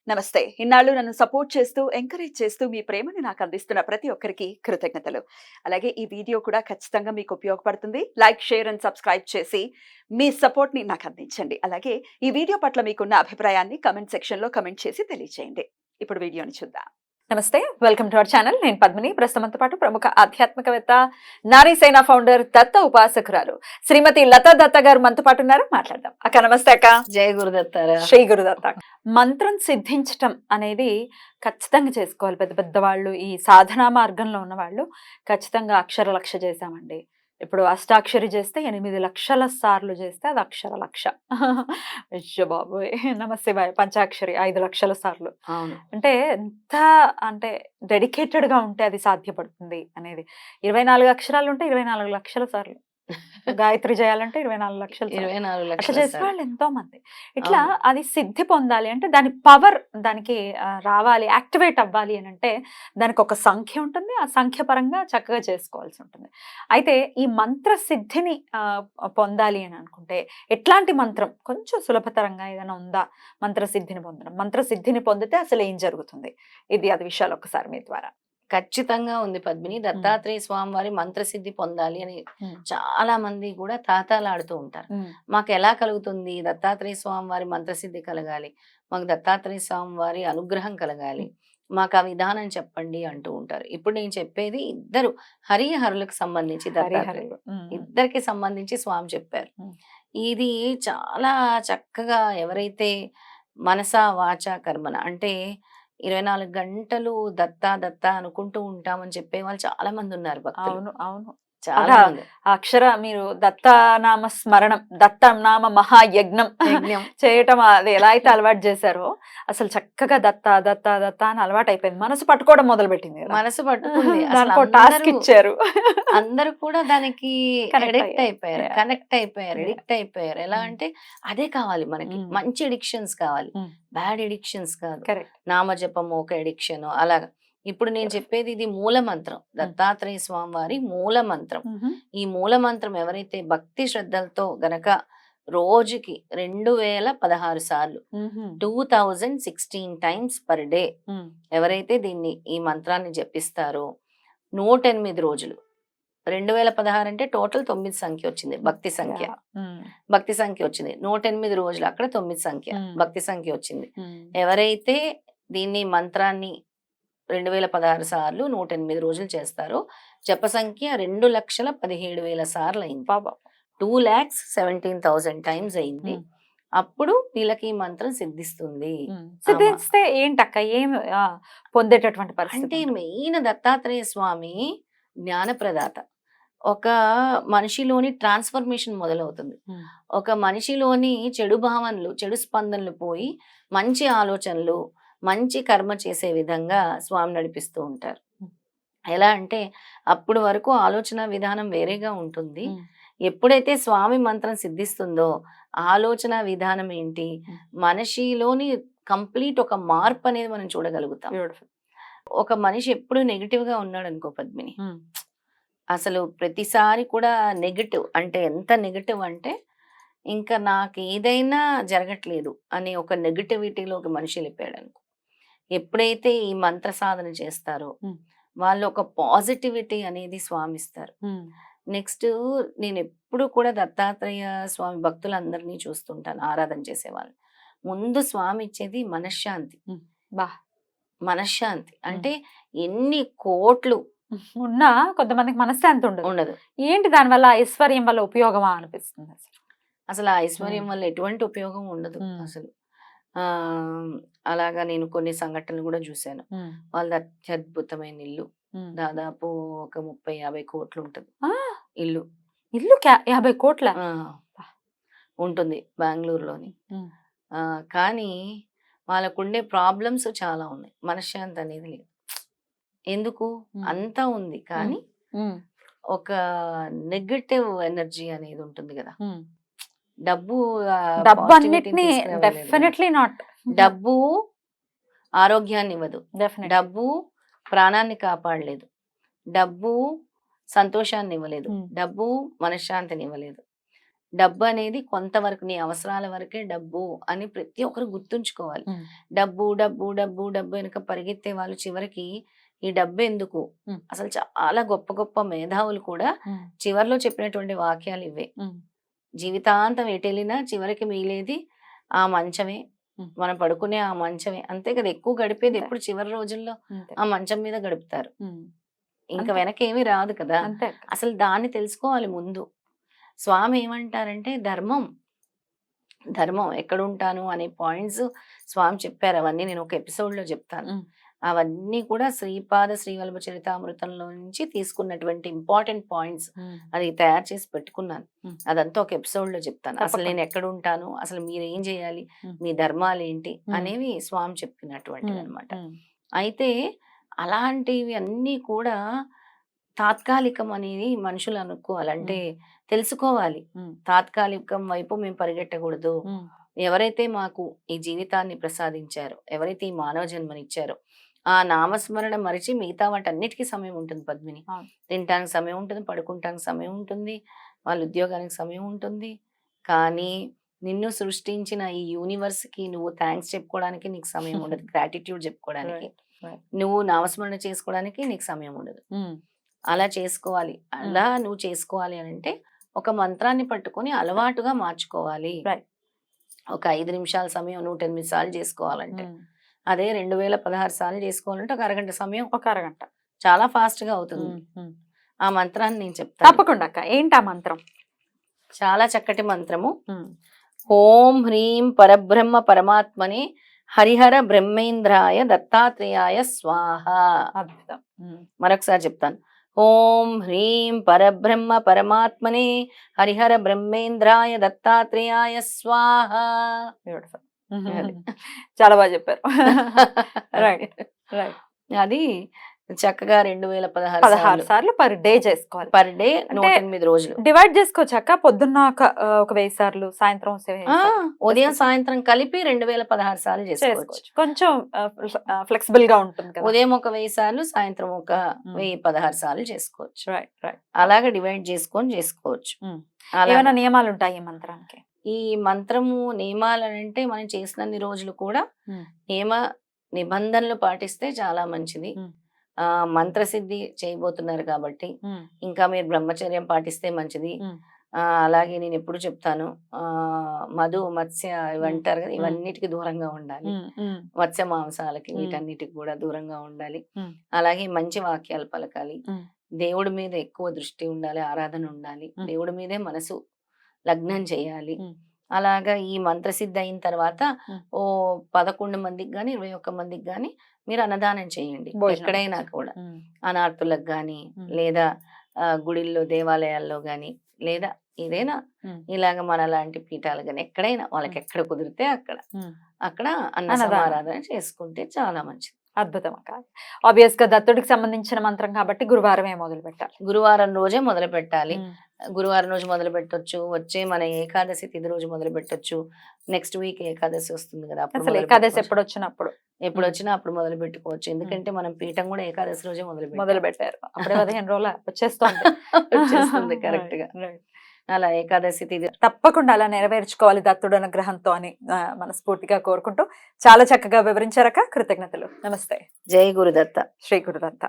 నమస్తే. ఇన్నాళ్ళు నన్ను సపోర్ట్ చేస్తూ, ఎంకరేజ్ చేస్తూ మీ ప్రేమని నాకు అందిస్తున్న ప్రతి ఒక్కరికి కృతజ్ఞతలు. అలాగే ఈ వీడియో కూడా ఖచ్చితంగా మీకు ఉపయోగపడుతుంది. లైక్, షేర్ అండ్ సబ్స్క్రైబ్ చేసి మీ సపోర్ట్‌ని నాకు అందించండి. అలాగే ఈ వీడియో పట్ల మీకున్న అభిప్రాయాన్ని కామెంట్ సెక్షన్‌లో కామెంట్ చేసి తెలియజేయండి. ఇప్పుడు వీడియోని చూద్దాం. నమస్తే, వెల్కమ్ టు అవర్ ఛానల్. నేను పద్మిని. ప్రస్తుతంతో పాటు ప్రముఖ ఆధ్యాత్మికవేత్త, నారీ సేన ఫౌండర్, దత్త ఉపాసకురాలు శ్రీమతి లతా దత్త గారు మనతో పాటు ఉన్నారు. మాట్లాడదాం. అక్క నమస్తే అక్క. జయ గురుదత్తారా. శ్రీ గురుదత్త. మంత్రం సిద్ధించటం అనేది ఖచ్చితంగా చేసుకోవాలి. పెద్ద పెద్ద వాళ్ళు, ఈ సాధనా మార్గంలో ఉన్న వాళ్ళు ఖచ్చితంగా అక్షర లక్ష చేశామండి. ఇప్పుడు అష్టాక్షరి చేస్తే 8 లక్షల సార్లు చేస్తే అది అక్షర లక్ష. అయ్యో బాబోయ్, నమశివాయ పంచాక్షరి 5 లక్షల సార్లు. అవును. అంటే ఎంత అంటే డెడికేటెడ్ గా ఉంటే అది సాధ్యపడుతుంది అనేది. 24 అక్షరాలు ఉంటే 24 లక్షల సార్లు. గాయత్రి చేయాలంటే 24 లక్షలు. 24 అట్లా లక్షల చేసే సార్లు. వాళ్ళు ఎంతో మంది. ఇట్లా అవును. అది సిద్ధి పొందాలి అంటే దాని పవర్ దానికి రావాలి, యాక్టివేట్ అవ్వాలి అని అంటే దానికి ఒక సంఖ్య ఉంటుంది. ఆ సంఖ్య పరంగా చక్కగా చేసుకోవాల్సి ఉంటుంది. అయితే ఈ మంత్ర సిద్ధిని పొందాలి అని అనుకుంటే ఎట్లాంటి మంత్రం కొంచెం సులభతరంగా ఏదైనా ఉందా? మంత్ర సిద్ధిని పొందడం, మంత్ర సిద్ధిని పొందితే అసలు ఏం జరుగుతుంది? అది విషయాలు ఒక్కసారి మీ ద్వారా. ఖచ్చితంగా ఉంది పద్మిని. దత్తాత్రేయ స్వామి వారి మంత్రసిద్ధి పొందాలి అని చాలా మంది కూడా తాతాలాడుతూ ఉంటారు. మాకు ఎలా కలుగుతుంది? దత్తాత్రేయ స్వామి వారి మంత్రసిద్ధి కలగాలి, మాకు దత్తాత్రేయ స్వామి వారి అనుగ్రహం కలగాలి, మాకు ఆ విధానం చెప్పండి అంటూ ఉంటారు. ఇప్పుడు నేను చెప్పేది ఇద్దరు హరిహరులకు సంబంధించి, దత్తాత్రేయ ఇద్దరికి సంబంధించి స్వామి చెప్పారు. ఇది చాలా చక్కగా ఎవరైతే మనసా వాచ కర్మన అంటే 24 గంటలు దత్తా దత్తా అనుకుంటూ ఉంటామని చెప్పే వాళ్ళు చాలా మంది ఉన్నారు భక్తులు. అవును, అవును. చాలా మంది. అక్షర మీరు దత్తానామ స్మరణం, దత్తనామ మహాయజ్ఞం చేయటం అది ఎలా అయితే అలవాటు చేశారో అసలు చక్కగా దత్త దత్త దత్త అని అలవాటు అయిపోయింది. మనసు పట్టుకోవడం మొదలు పెట్టింది. మనసు పట్టుకుంది. టాస్క్ ఇచ్చారు. అందరూ కూడా దానికి Connect అయిపోయారు, కనెక్ట్ అయిపోయారు, ఎడిక్ట్ అయిపోయారు. ఎలా అంటే అదే కావాలి మనకి. మంచి ఎడిక్షన్స్ కావాలి, బ్యాడ్ ఎడిక్షన్స్ కాదు. నామజపము ఒక ఎడిక్షన్ అలాగా. ఇప్పుడు నేను చెప్పేది ఇది మూల మంత్రం, దత్తాత్రేయ స్వామి వారి మూల మంత్రం. ఈ మూల మంత్రం ఎవరైతే భక్తి శ్రద్ధలతో గనక రోజుకి 2016 సార్లు 2016 టైమ్స్ పర్ డే ఎవరైతే ఈ మంత్రాన్ని జపిస్తారో 108 రోజులు, 2016 అంటే టోటల్ 9 సంఖ్య వచ్చింది, భక్తి సంఖ్య. భక్తి సంఖ్య వచ్చింది 108 రోజులు, అక్కడ 9 సంఖ్య భక్తి సంఖ్య వచ్చింది. ఎవరైతే దీన్ని మంత్రాన్ని 2016 సార్లు 108 రోజులు చేస్తారో జప సంఖ్య 2,17,000 సార్లు అయింది. 2,17,000 టైమ్స్ అయింది. అప్పుడు వీళ్ళకి ఈ మంత్రం సిద్ధిస్తుంది. సిద్ధిస్తే ఏంటక్క ఏం పొందేటటువంటి పరిస్థితి అంటే మెయిన్ దత్తాత్రేయ స్వామి జ్ఞానప్రదాత. ఒక మనిషిలోని ట్రాన్స్ఫర్మేషన్ మొదలవుతుంది. ఒక మనిషిలోని చెడు భావనలు, చెడు స్పందనలు పోయి మంచి ఆలోచనలు, మంచి కర్మ చేసే విధంగా స్వామి నడిపిస్తూ ఉంటారు. ఎలా అంటే అప్పుడు వరకు ఆలోచన విధానం వేరేగా ఉంటుంది. ఎప్పుడైతే స్వామి మంత్రం సిద్ధిస్తుందో ఆలోచన విధానం ఏంటి, మనిషిలోని కంప్లీట్ ఒక మార్పు అనేది మనం చూడగలుగుతాం. ఒక మనిషి ఎప్పుడు నెగిటివ్ గా ఉన్నాడు అనుకో పద్మిని, అసలు ప్రతిసారి కూడా నెగిటివ్ అంటే ఎంత నెగిటివ్ అంటే ఇంకా నాకు ఏదైనా జరగట్లేదు అనే ఒక నెగిటివిటీలో ఒక మనిషి వెళ్ళిపోయాడు అనుకో. ఎప్పుడైతే ఈ మంత్ర సాధన చేస్తారో వాళ్ళు ఒక పాజిటివిటీ అనేది స్వామిస్తారు. నెక్స్ట్ నేను ఎప్పుడు కూడా దత్తాత్రేయ స్వామి భక్తులందరినీ చూస్తుంటాను, ఆరాధన చేసేవాళ్ళు. ముందు స్వామి ఇచ్చేది మనశ్శాంతి. మనశ్శాంతి అంటే ఎన్ని కోట్లు ఉన్నా కొంతమందికి మనశ్శాంతి ఉండదు. ఏంటి దానివల్ల? ఐశ్వర్యం వల్ల ఉపయోగమా అనిపిస్తుంది. అసలు ఆ ఐశ్వర్యం వల్ల ఎటువంటి ఉపయోగం ఉండదు అసలు. అలాగా నేను కొన్ని సంఘటనలు కూడా చూశాను. వాళ్ళది అత్యద్భుతమైన ఇల్లు, దాదాపు ఒక 30-50 కోట్లు ఉంటుంది ఇల్లు. 50 కోట్ల ఉంటుంది బెంగళూరులోని. కానీ వాళ్ళకుండే ప్రాబ్లమ్స్ చాలా ఉన్నాయి, మనశ్శాంతి అనేది లేదు. ఎందుకు? అంతా ఉంది కానీ ఒక నెగటివ్ ఎనర్జీ అనేది ఉంటుంది కదా. డబ్బు అన్నిటినీ డెఫినెట్లీ నాట్. డబ్బు ఆరోగ్యాన్ని ఇవ్వదు, డబ్బు ప్రాణాన్ని కాపాడలేదు, డబ్బు సంతోషాన్ని ఇవ్వలేదు, డబ్బు మనశ్శాంతిని ఇవ్వలేదు. డబ్బు అనేది కొంతవరకు నీ అవసరాల వరకే డబ్బు అని ప్రతి ఒక్కరు గుర్తుంచుకోవాలి. డబ్బు డబ్బు డబ్బు డబ్బు వెనుక పరిగెత్తే వాళ్ళు చివరికి ఈ డబ్బు ఎందుకు, అసలు చాలా గొప్ప గొప్ప మేధావులు కూడా చివర్లో చెప్పినటువంటి వాక్యాలు ఇవే. జీవితాంతం ఎటెళ్ళినా చివరికి మిగిలేది ఆ మంచమే, మనం పడుకునే ఆ మంచమే. అంతే కదా, ఎక్కువ గడిపేది ఎప్పుడు చివరి రోజుల్లో ఆ మంచం మీద గడుపుతారు. ఇంకా వెనకేమీ రాదు కదా. అసలు దాన్ని తెలుసుకోవాలి ముందు. స్వామి ఏమంటారంటే ధర్మం ధర్మం ఎక్కడుంటాను అనే పాయింట్స్ స్వామి చెప్పారు. అవన్నీ నేను ఒక ఎపిసోడ్ లో చెప్తాను. అవన్నీ కూడా శ్రీపాద శ్రీవల్లభ చరితామృతంలో నుంచి తీసుకున్నటువంటి ఇంపార్టెంట్ పాయింట్స్. అది తయారు చేసి పెట్టుకున్నాను. అదంతా ఒక ఎపిసోడ్ లో చెప్తాను. అసలు నేను ఎక్కడ ఉంటాను, అసలు మీరు ఏం చేయాలి, మీ ధర్మాలు ఏంటి అనేవి స్వామి చెప్పినటువంటివి అనమాట. అయితే అలాంటివి అన్నీ కూడా తాత్కాలికం అనేది మనుషులు అనుకోవాలి, అంటే తెలుసుకోవాలి. తాత్కాలికం వైపు మేము పరిగెట్టకూడదు. ఎవరైతే మాకు ఈ జీవితాన్ని ప్రసాదించారో, ఎవరైతే ఈ మానవ జన్మనిచ్చారో ఆ నామస్మరణ మరిచి మిగతా వాటన్నిటికీ సమయం ఉంటుంది పద్మిని. తినటానికి సమయం ఉంటుంది, పడుకుంటానికి సమయం ఉంటుంది, వాళ్ళ ఉద్యోగానికి సమయం ఉంటుంది. కానీ నిన్ను సృష్టించిన ఈ యూనివర్స్ కి నువ్వు థ్యాంక్స్ చెప్పుకోవడానికి నీకు సమయం ఉండదు, గ్రాటిట్యూడ్ చెప్పుకోవడానికి, నువ్వు నామస్మరణ చేసుకోవడానికి నీకు సమయం ఉండదు. అలా చేసుకోవాలి. అలా నువ్వు చేసుకోవాలి అని అంటే ఒక మంత్రాన్ని పట్టుకొని అలవాటుగా మార్చుకోవాలి. ఒక 5 నిమిషాల సమయం 108 సార్లు చేసుకోవాలంటే, అదే 2016 సార్లు చేసుకోవాలంటే ఒక అరగంట సమయం, ఒక అరగంట చాలా ఫాస్ట్ గా అవుతుంది. ఆ మంత్రాన్ని నేను చెప్తాను. తప్పకుండా అక్క. ఏంటి ఆ మంత్రం? చాలా చక్కటి మంత్రము. ఓం హ్రీం పరబ్రహ్మ పరమాత్మనే హరిహర బ్రహ్మేంద్రాయ దత్తాత్రేయాయ స్వాహ. అద్భుతం. మరొకసారి చెప్తాను. ఓం హ్రీం పరబ్రహ్మ పరమాత్మనే హరిహర బ్రహ్మేంద్రాయ దత్తాత్రేయాయ స్వాహ. చాలా బాగా చెప్పారు. Right right. అది చక్కగా 2016 సార్లు పర్ డే చేసుకోవాలి. పర్ డే 108 రోజులు డివైడ్ చేసుకోవచ్చు అక్క. పొద్దున్న ఒక 1000 సార్లు, సాయంత్రం ఉదయం సాయంత్రం కలిపి 2016 సార్లు చేసుకోవచ్చు. కొంచెం ఫ్లెక్సిబుల్ గా ఉంటుంది కదా. ఉదయం ఒక 1000 సార్లు, సాయంత్రం ఒక 1016 సార్లు చేసుకోవచ్చు. Right right. అలాగే డివైడ్ చేసుకొని చేసుకోవచ్చు. ఏమైనా నియమాలు ఉంటాయి ఈ మంత్రానికి? ఈ మంత్రము నియమాలు అంటే మనం చేసినన్ని రోజులు కూడా నియమ నిబంధనలు పాటిస్తే చాలా మంచిది. మంత్రసిద్ధి చేయబోతున్నారు కాబట్టి ఇంకా మీరు బ్రహ్మచర్యం పాటిస్తే మంచిది. అలాగే నేను ఎప్పుడు చెప్తాను, మధు మత్స్య ఇవి అంటారు కదా, ఇవన్నిటికి దూరంగా ఉండాలి. మత్స్య మాంసాలకి వీటన్నిటికి కూడా దూరంగా ఉండాలి. అలాగే మంచి వాక్యాలు పలకాలి. దేవుడి మీద ఎక్కువ దృష్టి ఉండాలి, ఆరాధన ఉండాలి. దేవుడి మీదే మనసు లగ్నం చేయాలి. అలాగా ఈ మంత్రసిద్ధి అయిన తర్వాత ఓ 11 మందికి గాని 21 మందికి గాని మీరు అన్నదానం చేయండి. ఎక్కడైనా కూడా అనాథులకు గాని, లేదా గుడిల్లో దేవాలయాల్లో గాని, లేదా ఏదైనా ఇలాగ మన లాంటి పీఠాలు గాని ఎక్కడైనా వాళ్ళకి ఎక్కడ కుదిరితే అక్కడ అన్న సమారాధన చేసుకుంటే చాలా మంచిది. అద్భుతం అక్క. ఆబ్వియస్ గా దత్తుడికి సంబంధించిన మంత్రం కాబట్టి గురువారమే మొదలు పెట్టాలి. గురువారం రోజే మొదలు పెట్టాలి. గురువారం రోజు మొదలు పెట్టొచ్చు, వచ్చే మన ఏకాదశి తిథి రోజు మొదలు పెట్టొచ్చు. నెక్స్ట్ వీక్ ఏకాదశి వస్తుంది కదా, అసలు ఏకాదశి ఎప్పుడు వచ్చినా అప్పుడు మొదలు పెట్టుకోవచ్చు. ఎందుకంటే మనం పీఠం కూడా ఏకాదశి రోజే మొదలు పెట్టారు. అప్పుడే 15 రోజులు వచ్చేస్తుంది కరెక్ట్ గా. అలా ఏకాదశి తిథి తప్పకుండా అలా నెరవేర్చుకోవాలి దత్తుడు అనుగ్రహంతో అని మనస్ఫూర్తిగా కోరుకుంటూ చాలా చక్కగా వివరించారక. కృతజ్ఞతలు. నమస్తే. జై గురుదత్త. శ్రీ గురుదత్త.